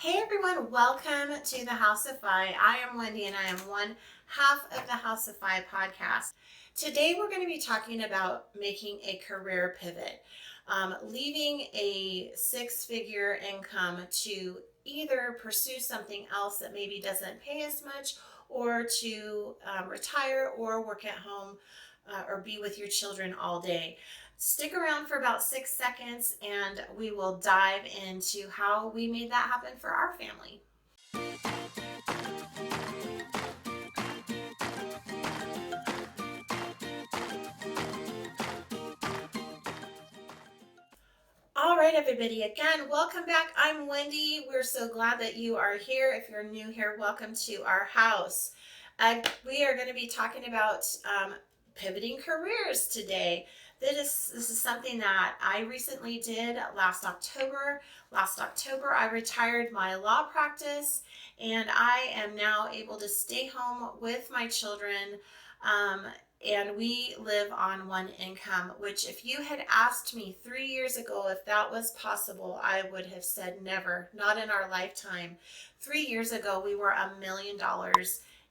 Hey everyone, welcome to the House of Fi. I am Wendy and I am one half of the House of Fi podcast. Today we're going to be talking about making a career pivot, leaving a six-figure income to either pursue something else that maybe doesn't pay as much or to retire or work at home or be with your children all day. Stick around for about 6 seconds and we will dive into how we made that happen for our family. All right, everybody, again, welcome back. I'm Wendy. We're so glad that you are here. If you're new here, welcome to our house. We are going to be talking about pivoting careers today. This is something that I recently did last October. Last October, I retired my law practice, and I am now able to stay home with my children. And we live on one income, which if you had asked me 3 years ago if that was possible, I would have said never, not in our lifetime. 3 years ago, we were $1 million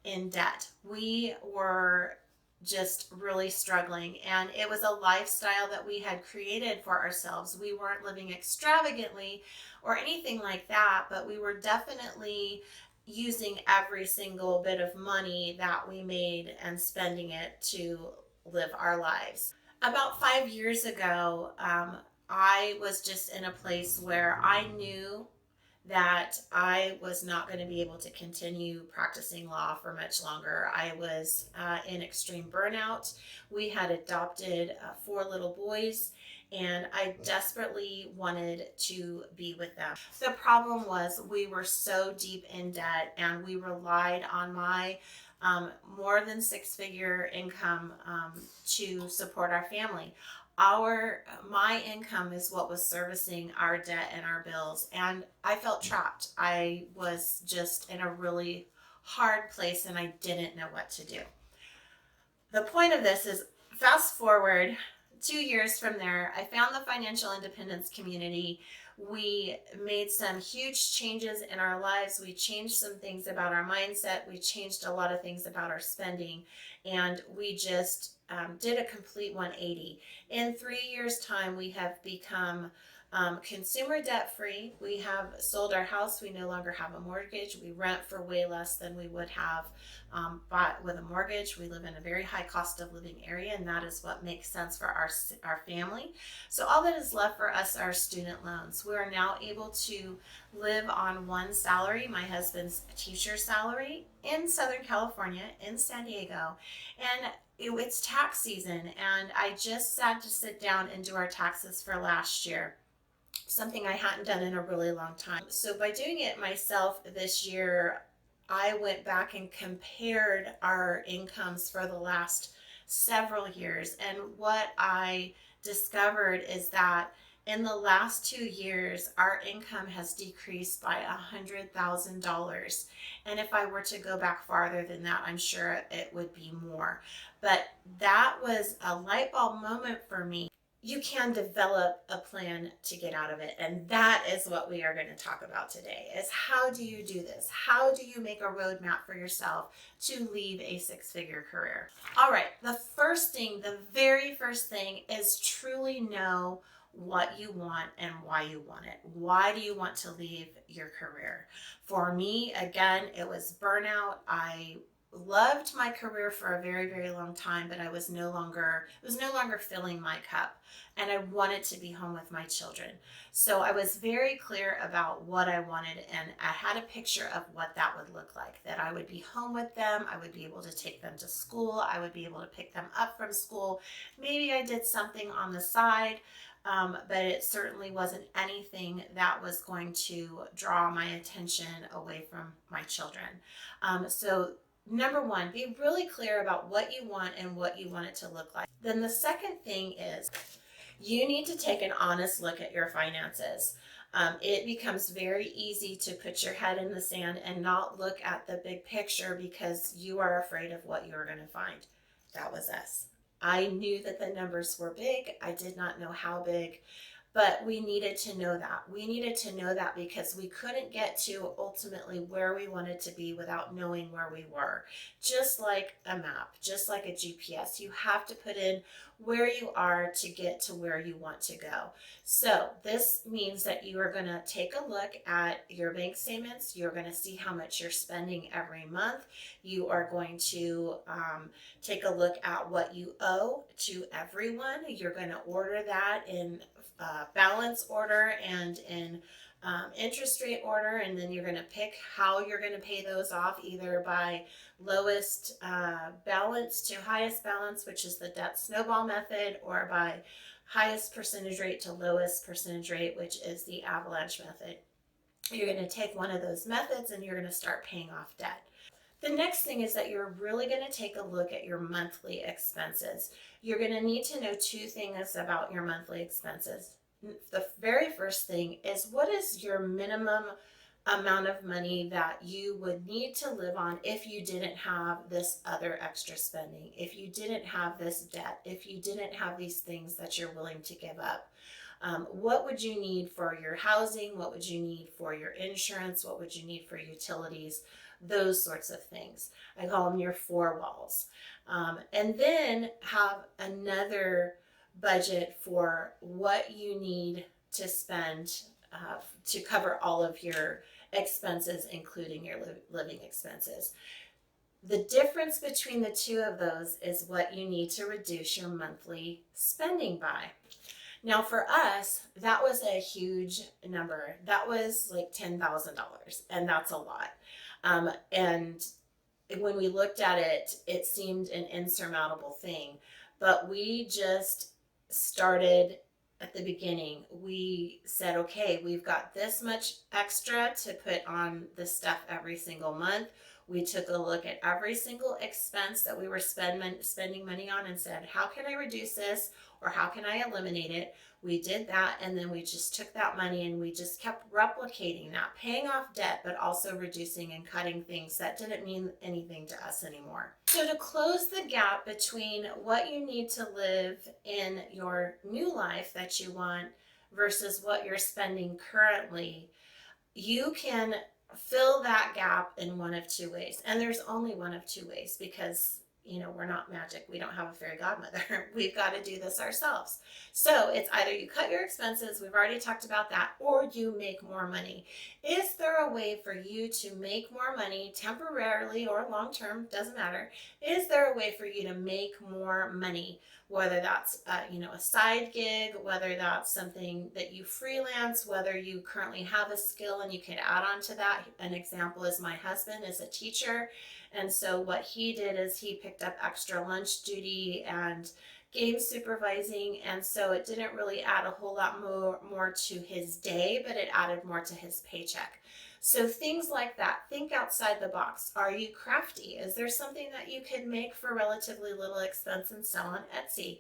in debt. We were just really struggling, and it was a lifestyle that we had created for ourselves. We weren't living extravagantly or anything like that, but we were definitely using every single bit of money that we made and spending it to live our lives. About 5 years ago, I was just in a place where I knew that I was not going to be able to continue practicing law for much longer. I was in extreme burnout. We had adopted 4 little boys, and I desperately wanted to be with them. The problem was we were so deep in debt, and we relied on my more than six-figure income to support our family. My income is what was servicing our debt and our bills, and I felt trapped. I was just in a really hard place and I didn't know what to do. The point of this is, fast forward 2 years from there, I found the financial independence community. We made some huge changes in our lives. We changed some things about our mindset. We changed a lot of things about our spending, and we just did a complete 180. In 3 years' time, we have become consumer debt free. We have sold our house. We no longer have a mortgage. We rent for way less than we would have bought with a mortgage. We live in a very high cost of living area, and that is what makes sense for our family. So all that is left for us are student loans. We are now able to live on one salary, my husband's teacher salary, in Southern California, in San Diego. And it's tax season, and I just had to sit down and do our taxes for last year, something I hadn't done in a really long time. So by doing it myself this year, I went back and compared our incomes for the last several years. And what I discovered is that in the last 2 years, our income has decreased by $100,000. And if I were to go back farther than that, I'm sure it would be more. But that was a light bulb moment for me. You can develop a plan to get out of it, and that is what we are going to talk about today, is how do you do this? How do you make a roadmap for yourself to leave a six-figure career? All right, the very first thing is truly know what you want and why you want it. Why do you want to leave your career? For me, again, it was burnout. I loved my career for a very, very long time, but it was no longer filling my cup, and I wanted to be home with my children. So I was very clear about what I wanted, and I had a picture of what that would look like, that I would be home with them, I would be able to take them to school, I would be able to pick them up from school. Maybe I did something on the side, but it certainly wasn't anything that was going to draw my attention away from my children. So number one, be really clear about what you want and what you want it to look like. Then the second thing is you need to take an honest look at your finances. It becomes very easy to put your head in the sand and not look at the big picture because you are afraid of what you are going to find. That was us. I knew that the numbers were big. I did not know how big. But we needed to know that. We needed to know that because we couldn't get to ultimately where we wanted to be without knowing where we were. Just like a map, just like a GPS, you have to put in where you are to get to where you want to go. So this means that you are going to take a look at your bank statements. You're going to see how much you're spending every month. You are going to take a look at what you owe to everyone. You're going to order that in balance order and in interest rate order, and then you're going to pick how you're going to pay those off, either by lowest balance to highest balance, which is the debt snowball method, or by highest percentage rate to lowest percentage rate, which is the avalanche method. You're going to take one of those methods and you're going to start paying off debt. The next thing is that you're really going to take a look at your monthly expenses. You're going to need to know two things about your monthly expenses. The very first thing is, what is your minimum amount of money that you would need to live on if you didn't have this other extra spending, if you didn't have this debt, if you didn't have these things that you're willing to give up? What would you need for your housing? What would you need for your insurance? What would you need for utilities? Those sorts of things. I call them your four walls. And then have another budget for what you need to spend to cover all of your expenses, including your living expenses. The difference between the two of those is what you need to reduce your monthly spending by. Now for us, that was a huge number. That was like $10,000, and that's a lot. And when we looked at it, it seemed an insurmountable thing. But we just started at the beginning. We said, okay, we've got this much extra to put on the stuff every single month. We took a look at every single expense that we were spending money on and said, how can I reduce this, or how can I eliminate it? We did that, and then we just took that money and we just kept replicating that, paying off debt, but also reducing and cutting things that didn't mean anything to us anymore. So to close the gap between what you need to live in your new life that you want versus what you're spending currently, you can fill that gap in one of two ways. And there's only one of two ways, because we're not magic. We don't have a fairy godmother. We've got to do this ourselves. So it's either you cut your expenses, we've already talked about that, or you make more money. Is there a way for you to make more money temporarily or long term? Doesn't matter. Is there a way for you to make more money? Whether that's a side gig, whether that's something that you freelance, whether you currently have a skill and you can add on to that. An example is my husband is a teacher. And so what he did is he picked up extra lunch duty and game supervising. And so it didn't really add a whole lot more to his day, but it added more to his paycheck. So things like that. Think outside the box. Are you crafty? Is there something that you can make for relatively little expense and sell on Etsy?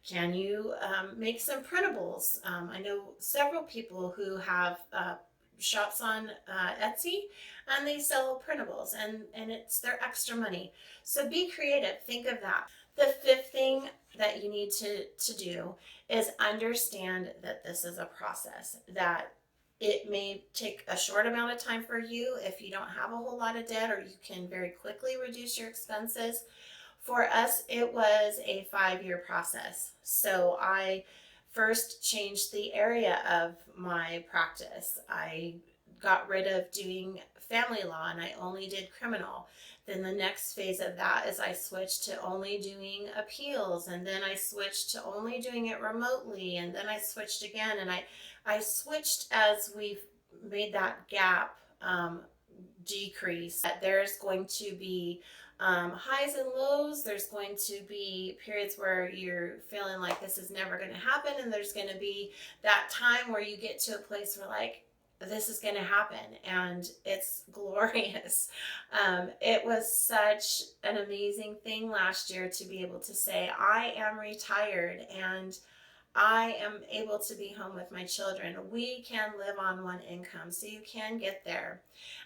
Can you make some printables? I know several people who have shops on Etsy, and they sell printables, and it's their extra money. So be creative. Think of that. The fifth thing that you need to do is understand that this is a process, that it may take a short amount of time for you if you don't have a whole lot of debt, or you can very quickly reduce your expenses. For us, it was a 5-year process. So I first changed the area of my practice. I got rid of doing family law and I only did criminal. Then the next phase of that is I switched to only doing appeals, and then I switched to only doing it remotely, and then I switched again, and I switched as we've made that gap decrease. There's going to be highs and lows. There's going to be periods where you're feeling like this is never going to happen, and there's going to be that time where you get to a place where like, this is going to happen, and it's glorious. It was such an amazing thing last year to be able to say, I am retired and I am able to be home with my children. We can live on one income, so you can get there.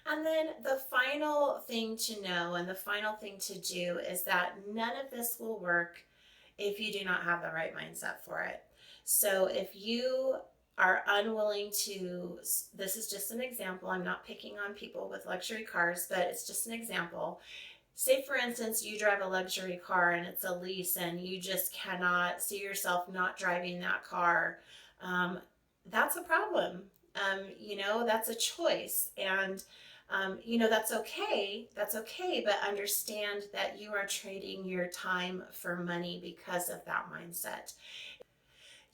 And then the final thing to know and the final thing to do is that none of this will work if you do not have the right mindset for it. So if you are unwilling to, this is just an example, I'm not picking on people with luxury cars, but it's just an example. Say, for instance, you drive a luxury car and it's a lease and you just cannot see yourself not driving that car. Um, that's a problem. That's a choice. And, that's okay. That's okay. But understand that you are trading your time for money because of that mindset.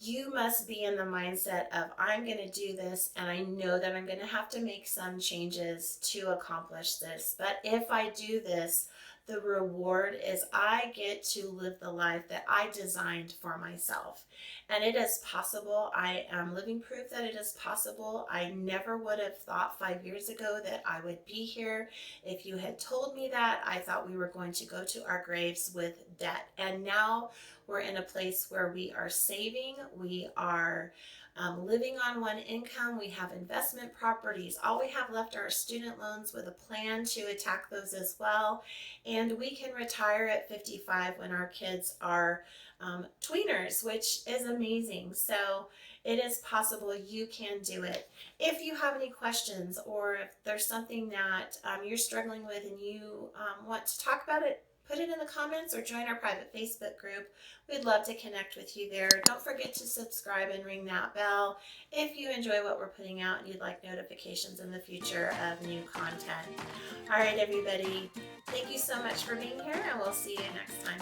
You must be in the mindset of, I'm going to do this and I know that I'm going to have to make some changes to accomplish this. But if I do this, the reward is I get to live the life that I designed for myself. And it is possible. I am living proof that it is possible. I never would have thought 5 years ago that I would be here. If you had told me that, I thought we were going to go to our graves with debt. And now we're in a place where we are saving, we are living on one income, we have investment properties. All we have left are our student loans with a plan to attack those as well. And we can retire at 55 when our kids are tweeners, which is amazing. So it is possible. You can do it. If you have any questions or if there's something that you're struggling with and you want to talk about it, put it in the comments or join our private Facebook group. We'd love to connect with you there. Don't forget to subscribe and ring that bell if you enjoy what we're putting out and you'd like notifications in the future of new content. All right, everybody. Thank you so much for being here, and we'll see you next time.